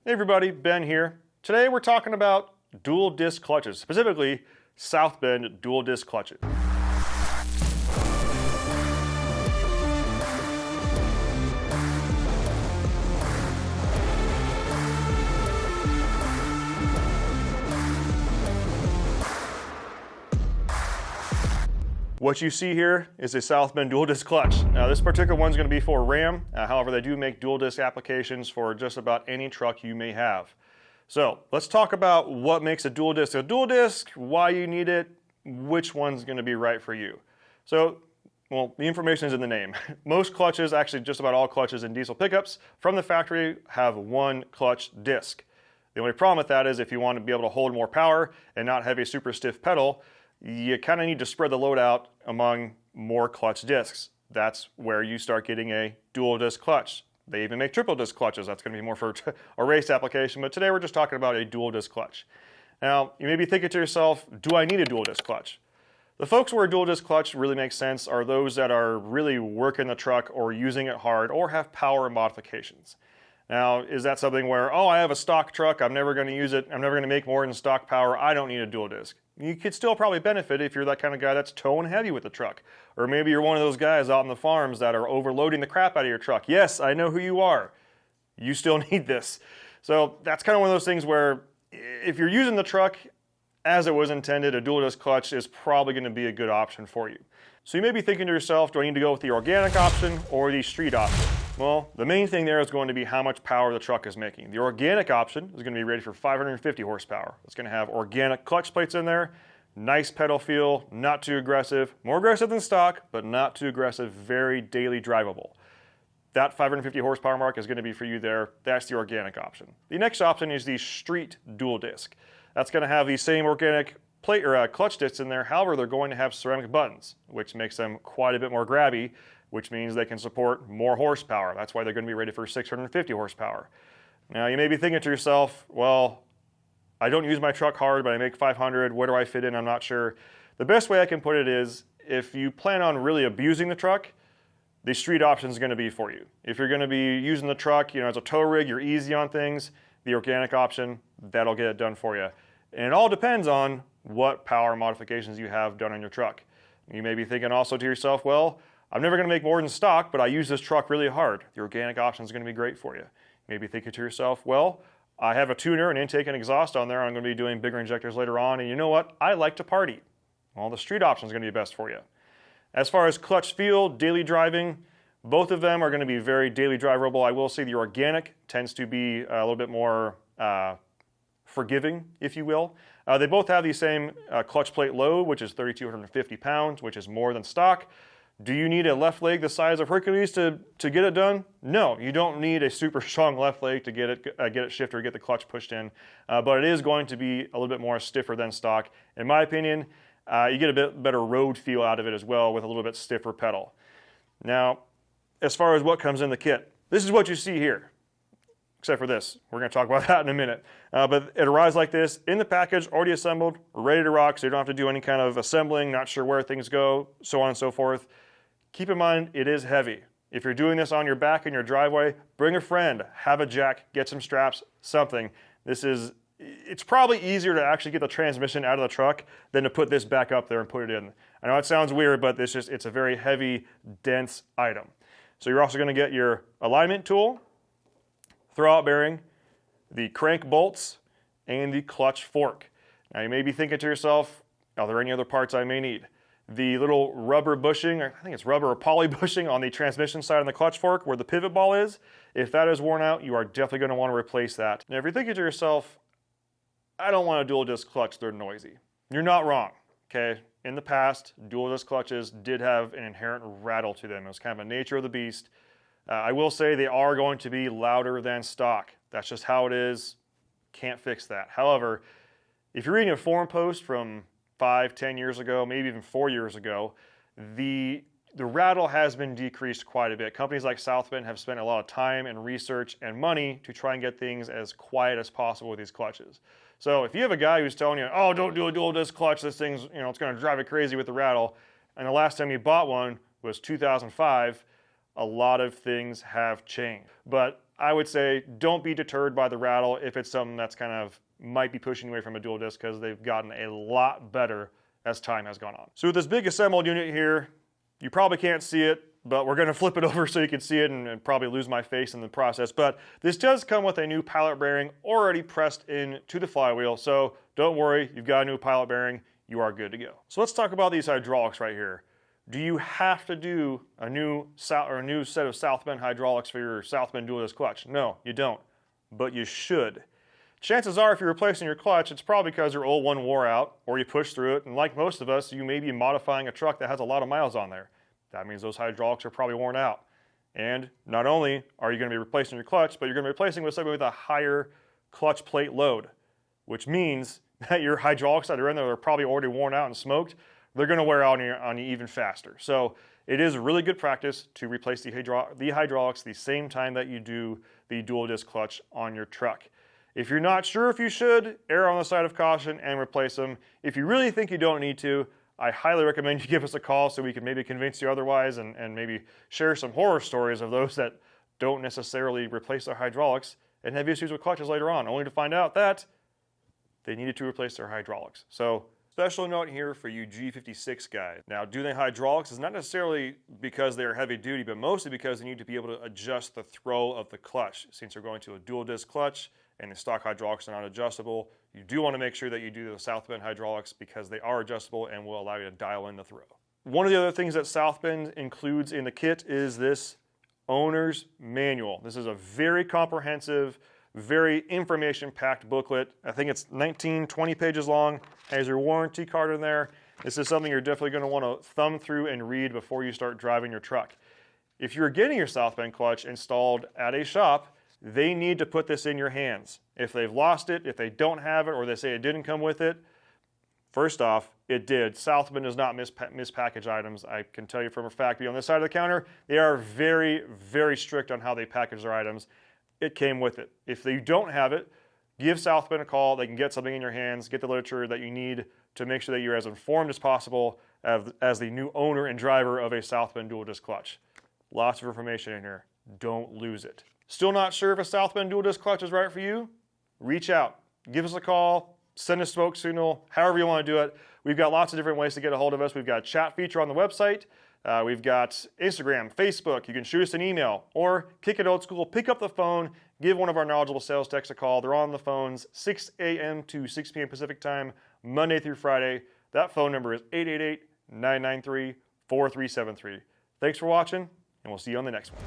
Hey everybody, Ben here. Today we're talking about dual disc clutches, specifically South Bend dual disc clutches. What you see here is a South Bend dual disc clutch. Now this particular one's going to be for Ram, however they do make dual disc applications for just about any truck you may have. So let's talk about what makes a dual disc, why you need it, which one's going to be right for you. So, well, the information is in the name. Most clutches, actually just about all clutches in diesel pickups from the factory have one clutch disc. The only problem with that is if you want to be able to hold more power and not have a super stiff pedal, you kind of need to spread the load out among more clutch discs. That's where you start getting a dual disc clutch. They even make triple disc clutches. That's going to be more for a race application, but today we're just talking about a dual disc clutch. Now, you may be thinking to yourself, do I need a dual disc clutch? The folks where a dual disc clutch really makes sense are those that are really working the truck or using it hard or have power modifications. Now, is that something where, oh, I have a stock truck, I'm never going to use it, I'm never going to make more than stock power, I don't need a dual disc? You could still probably benefit if you're that kind of guy that's towing heavy with the truck. Or maybe you're one of those guys out in the farms that are overloading the crap out of your truck. Yes, I know who you are. You still need this. So that's kind of one of those things where if you're using the truck as it was intended, a dual disc clutch is probably going to be a good option for you. So you may be thinking to yourself, do I need to go with the organic option or the street option? Well, the main thing there is going to be how much power the truck is making. The organic option is going to be rated for 550 horsepower. It's going to have organic clutch plates in there, nice pedal feel, not too aggressive, more aggressive than stock, but not too aggressive, very daily drivable. That 550 horsepower mark is going to be for you there. That's the organic option. The next option is the street dual disc. That's going to have the same organic plate or clutch discs in there. However, they're going to have ceramic buttons, which makes them quite a bit more grabby, which means they can support more horsepower. That's why they're going to be rated for 650 horsepower. Now, you may be thinking to yourself, well, I don't use my truck hard, but I make 500. Where do I fit in? I'm not sure. The best way I can put it is, if you plan on really abusing the truck, the street option is going to be for you. If you're going to be using the truck, as a tow rig, you're easy on things, the organic option, that'll get it done for you. And it all depends on what power modifications you have done on your truck. You may be thinking also to yourself, well, I'm never going to make more than stock, but I use this truck really hard. The organic option is going to be great for you. You may be thinking to yourself, well, I have a tuner, an intake, and exhaust on there. I'm going to be doing bigger injectors later on, and you know what? I like to party. Well, the street option is going to be best for you. As far as clutch feel, daily driving, both of them are going to be very daily drivable. I will say the organic tends to be a little bit more forgiving, if you will. They both have the same clutch plate load, which is 3,250 pounds, which is more than stock. Do you need a left leg the size of Hercules to get it done? No, you don't need a super strong left leg to get it shifted or get the clutch pushed in, but it is going to be a little bit more stiffer than stock. In my opinion, you get a bit better road feel out of it as well with a little bit stiffer pedal. Now, as far as what comes in the kit, this is what you see here. Except for this. We're going to talk about that in a minute. But it arrives like this, in the package, already assembled, ready to rock, so you don't have to do any kind of assembling, not sure where things go, so on and so forth. Keep in mind, it is heavy. If you're doing this on your back in your driveway, bring a friend, have a jack, get some straps, something. It's probably easier to actually get the transmission out of the truck than to put this back up there and put it in. I know it sounds weird, but it's a very heavy, dense item. So you're also going to get your alignment tool, throwout bearing, the crank bolts, and the clutch fork. Now you may be thinking to yourself, are there any other parts I may need? The little rubber bushing, I think it's rubber or poly bushing on the transmission side on the clutch fork where the pivot ball is, if that is worn out, you are definitely going to want to replace that. Now if you're thinking to yourself, I don't want a dual disc clutch, they're noisy. You're not wrong, okay? In the past, dual disc clutches did have an inherent rattle to them. It was kind of a nature of the beast. I will say they are going to be louder than stock. That's just how it is. Can't fix that. However, if you're reading a forum post from 5, 10 years ago, maybe even 4 years ago, the rattle has been decreased quite a bit. Companies like South Bend have spent a lot of time and research and money to try and get things as quiet as possible with these clutches. So if you have a guy who's telling you, oh, don't do a dual disc clutch, this thing's, it's going to drive it crazy with the rattle, and the last time you bought one was 2005, a lot of things have changed. But I would say don't be deterred by the rattle if it's something that's kind of might be pushing away from a dual disc, because they've gotten a lot better as time has gone on. So with this big assembled unit here, you probably can't see it, but we're going to flip it over so you can see it and probably lose my face in the process. But this does come with a new pilot bearing already pressed into the flywheel, so don't worry, you've got a new pilot bearing, you are good to go. So let's talk about these hydraulics right here. Do you have to do a new set of Salesmen hydraulics for your Salesmen dual disc clutch? No, you don't, but you should. Chances are if you're replacing your clutch, it's probably because your old one wore out or you pushed through it, and like most of us, you may be modifying a truck that has a lot of miles on there. That means those hydraulics are probably worn out. And not only are you going to be replacing your clutch, but you're going to be replacing with something with a higher clutch plate load, which means that your hydraulics that are in there are probably already worn out and smoked. They're going to wear out on you even faster. So it is really good practice to replace the hydraulics the same time that you do the dual disc clutch on your truck. If you're not sure if you should, err on the side of caution and replace them. If you really think you don't need to, I highly recommend you give us a call so we can maybe convince you otherwise, and maybe share some horror stories of those that don't necessarily replace their hydraulics and have issues with clutches later on, only to find out that they needed to replace their hydraulics. So special note here for you G56 guys. Now, doing hydraulics is not necessarily because they are heavy duty, but mostly because they need to be able to adjust the throw of the clutch. Since you're going to a dual disc clutch and the stock hydraulics are not adjustable, you do want to make sure that you do the Salesmen hydraulics because they are adjustable and will allow you to dial in the throw. One of the other things that Salesmen includes in the kit is this owner's manual. This is a very comprehensive, very information-packed booklet. I think it's 19, 20 pages long. Has your warranty card in there. This is something you're definitely going to want to thumb through and read before you start driving your truck. If you're getting your Salesmen clutch installed at a shop, they need to put this in your hands. If they've lost it, if they don't have it, or they say it didn't come with it, first off, it did. Salesmen does not mispackage items. I can tell you from a fact, on this side of the counter, they are very, very strict on how they package their items. It came with it. If you don't have it, give Salesmen a call. They can get something in your hands, get the literature that you need to make sure that you're as informed as possible as the new owner and driver of a Salesmen dual disc clutch. Lots of information in here. Don't lose it. Still not sure if a Salesmen dual disc clutch is right for you? Reach out. Give us a call. Send a smoke signal. However you want to do it. We've got lots of different ways to get a hold of us. We've got a chat feature on the website. We've got Instagram, Facebook. You can shoot us an email or kick it old school. Pick up the phone. Give one of our knowledgeable sales techs a call. They're on the phones 6 a.m. to 6 p.m. Pacific time, Monday through Friday. That phone number is 888-993-4373. Thanks for watching, and we'll see you on the next one.